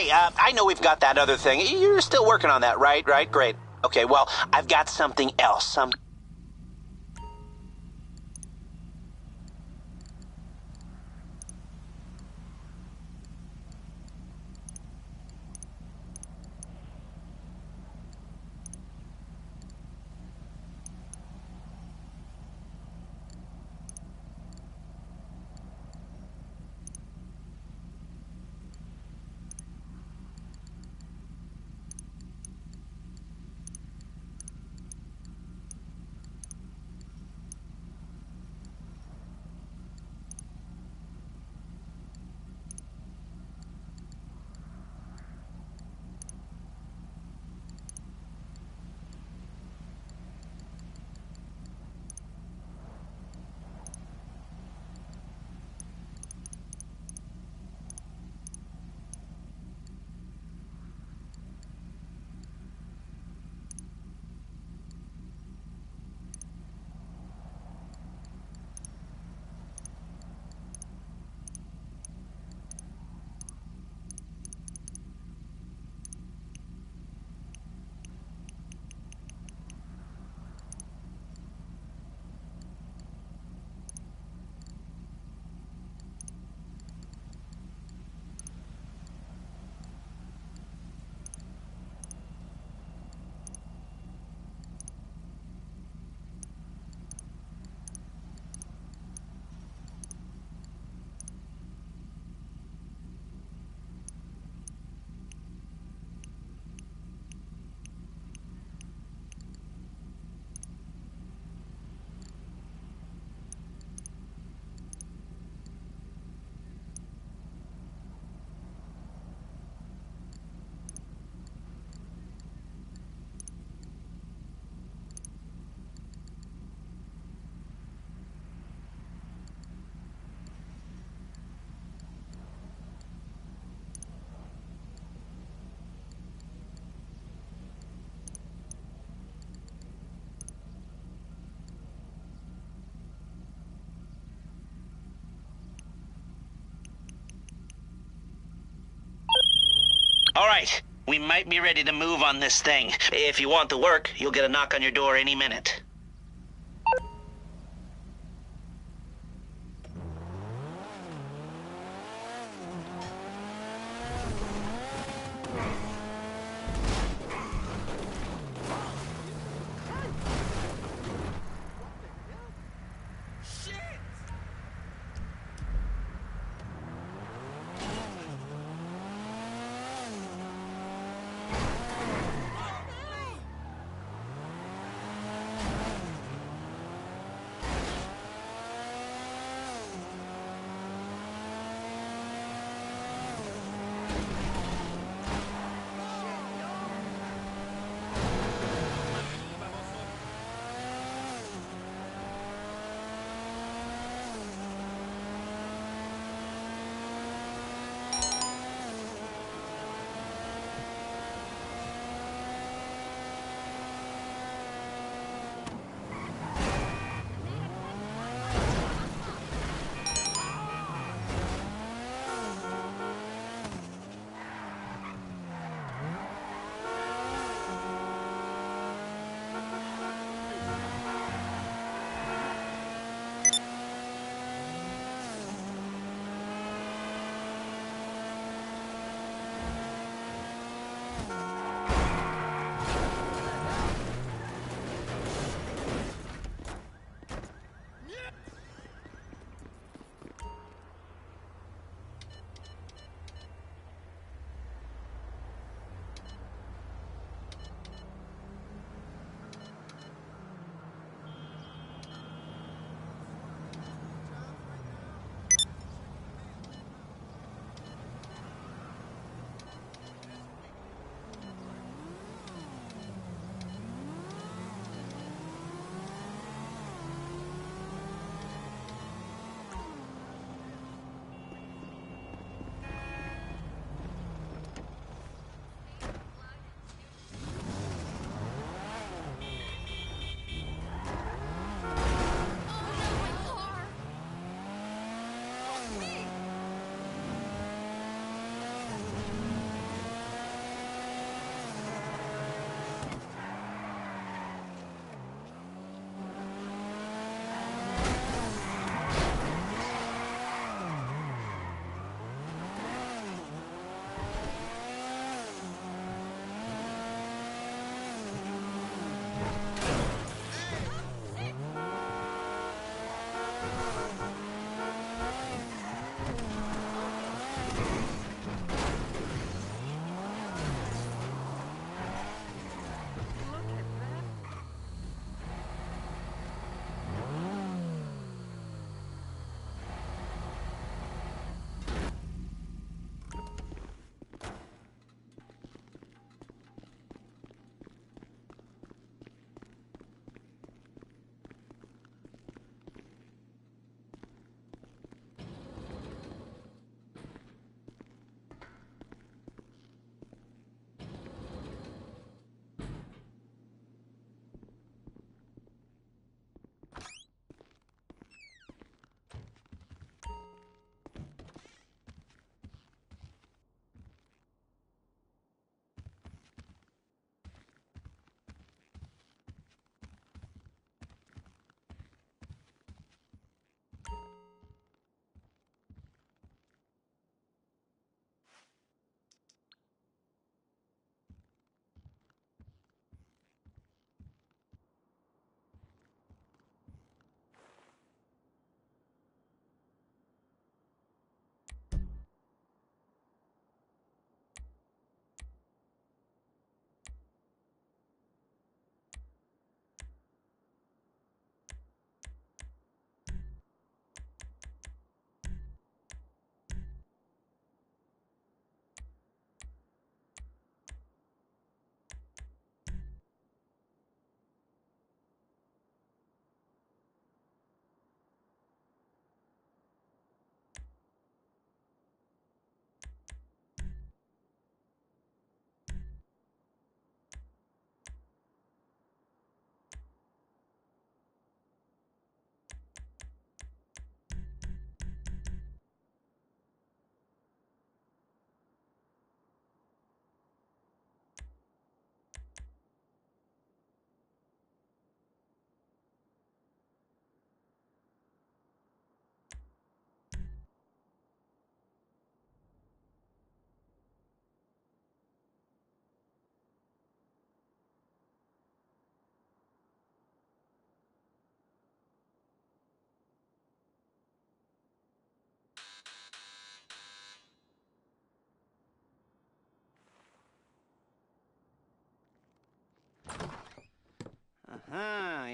Hey, I know we've got that other thing. You're still working on that, right? Right? Great. Okay, well, I've got something else. All right, we might be ready to move on this thing. If you want the work, you'll get a knock on your door any minute.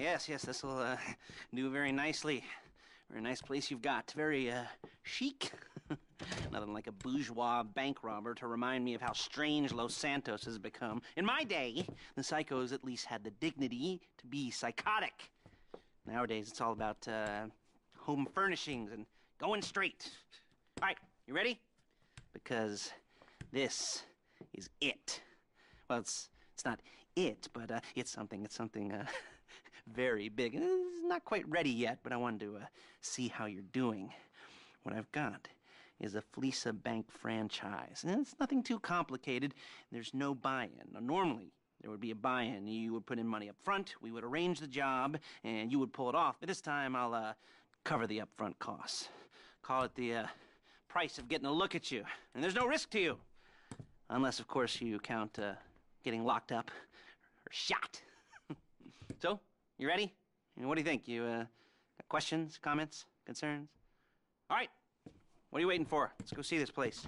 yes, this will do very nicely. Very nice place you've got. Very chic. Nothing like a bourgeois bank robber to remind me of how strange Los Santos has become. In my day, the psychos at least had the dignity to be psychotic. Nowadays, it's all about home furnishings and going straight. All right, you ready? Because this is it. Well, it's not it, but it's something very big. It's not quite ready yet, but I wanted to see how you're doing. What I've got is a Fleeca Bank franchise. And it's nothing too complicated. There's no buy-in. Now, normally, there would be a buy-in. You would put in money up front, we would arrange the job, and you would pull it off. But this time, I'll cover the upfront costs. Call it the price of getting a look at you. And there's no risk to you. Unless, of course, you count getting locked up or shot. So, you ready? What do you think? You got questions, comments, concerns? All right. What are you waiting for? Let's go see this place.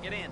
Get in.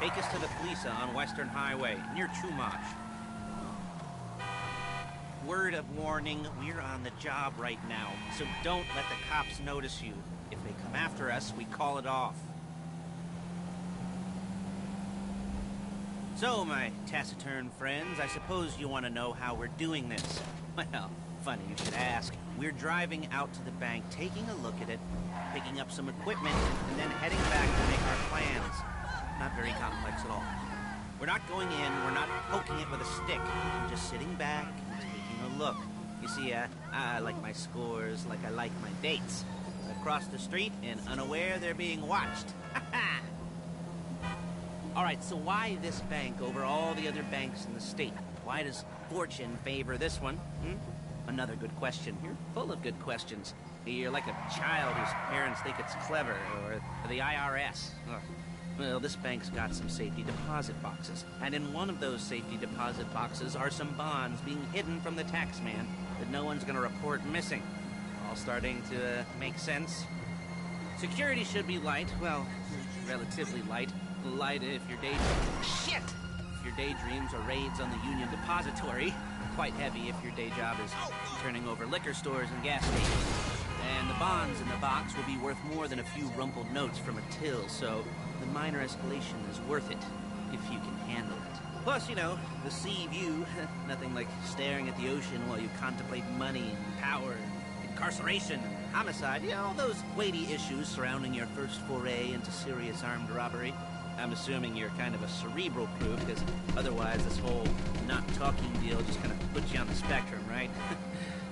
Take us to the Fleeca on Western Highway, near Chumash. Word of warning, we're on the job right now, so don't let the cops notice you. If they come after us, we call it off. So, my taciturn friends, I suppose you want to know how we're doing this. Well, funny you should ask. We're driving out to the bank, taking a look at it, picking up some equipment, and then heading back to make our plans. Not very complex at all. We're not going in, we're not poking it with a stick. We're just sitting back and taking a look. You see, I like my scores like I like my dates. Across the street and unaware they're being watched. All right, so why this bank over all the other banks in the state? Why does fortune favor this one? Another good question. You're full of good questions. You're like a child whose parents think it's clever, or the IRS. Ugh. Well, this bank's got some safety deposit boxes, and in one of those safety deposit boxes are some bonds being hidden from the tax man that no one's gonna report missing. All starting to make sense. Security should be light, well, relatively light. Light if your daydreams... Shit! If your daydreams are raids on the Union Depository. quite heavy if your day job is turning over liquor stores and gas stations. And the bonds in the box will be worth more than a few rumpled notes from a till, so the minor escalation is worth it if you can handle it. Plus, you know, the sea view, nothing like staring at the ocean while you contemplate money and power and incarceration and homicide, you know, all those weighty issues surrounding your first foray into serious armed robbery. I'm assuming you're kind of a cerebral crew, because otherwise this whole not talking deal just kind of puts you on the spectrum, right?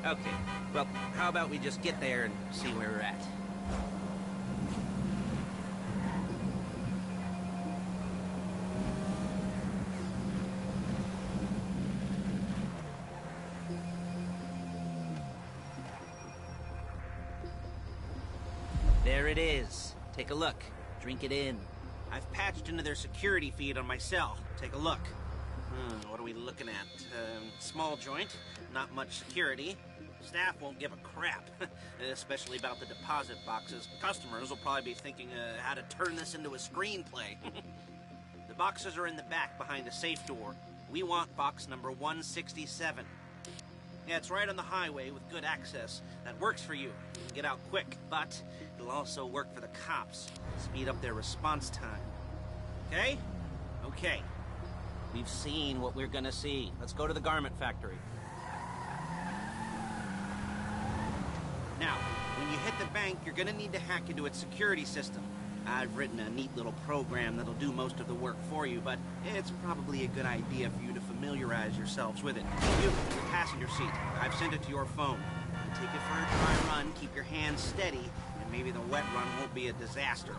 Okay, well, how about we just get there and see where we're at? There it is. Take a look. Drink it in. I've patched into their security feed on my cell. Take a look. What are we looking at? Small joint, not much security. Staff won't give a crap, especially about the deposit boxes. Customers will probably be thinking how to turn this into a screenplay. The boxes are in the back behind a safe door. We want box number 167. Yeah, it's right on the highway with good access. That works for you. You can get out quick, but it'll also work for the cops. Speed up their response time. Okay? Okay. We've seen what we're gonna see. Let's go to the garment factory. Now, when you hit the bank, you're gonna need to hack into its security system. I've written a neat little program that'll do most of the work for you, but it's probably a good idea for you to familiarize yourselves with it. You, your passenger seat, I've sent it to your phone. Take it for a dry run, keep your hands steady, and maybe the wet run won't be a disaster.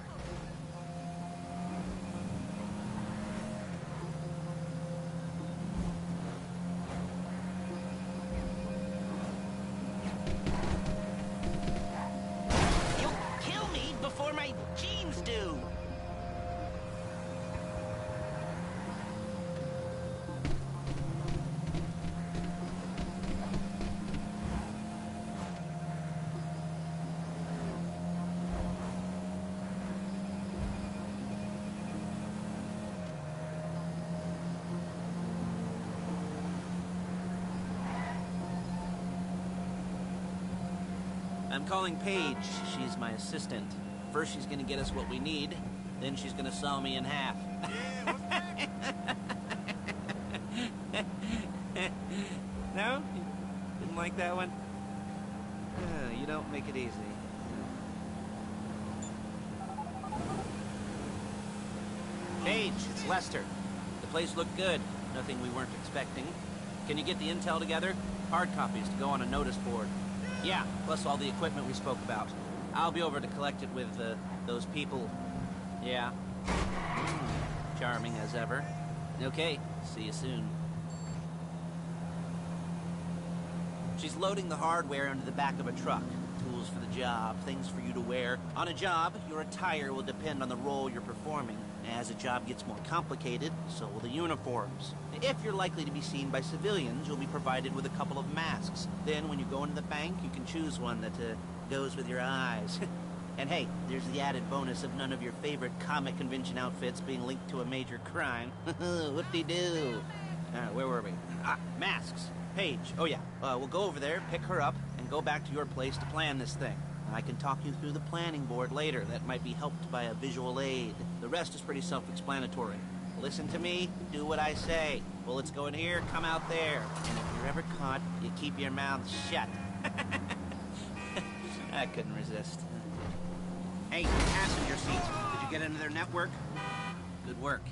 I'm calling Paige. She's my assistant. First she's gonna get us what we need, then she's gonna saw me in half. No? You didn't like that one? You don't make it easy. Paige, it's Lester. The place looked good. Nothing we weren't expecting. Can you get the intel together? Hard copies to go on a notice board. Yeah, plus all the equipment we spoke about. I'll be over to collect it with, those people. Yeah. Charming as ever. Okay, see you soon. She's loading the hardware into the back of a truck. Tools for the job, things for you to wear. On a job, your attire will depend on the role you're performing. As the job gets more complicated, so will the uniforms. If you're likely to be seen by civilians, you'll be provided with a couple of masks. Then when you go into the bank, you can choose one that goes with your eyes. And hey, there's the added bonus of none of your favorite comic convention outfits being linked to a major crime. Whoop-de-doo. Where were we? Masks. Paige. Oh yeah, we'll go over there, pick her up, and go back to your place to plan this thing. I can talk you through the planning board later. That might be helped by a visual aid. The rest is pretty self-explanatory. Listen to me, do what I say. Bullets go in here, come out there. And if you're ever caught, you keep your mouth shut. I couldn't resist. Hey, passenger seat. Did you get into their network? Good work.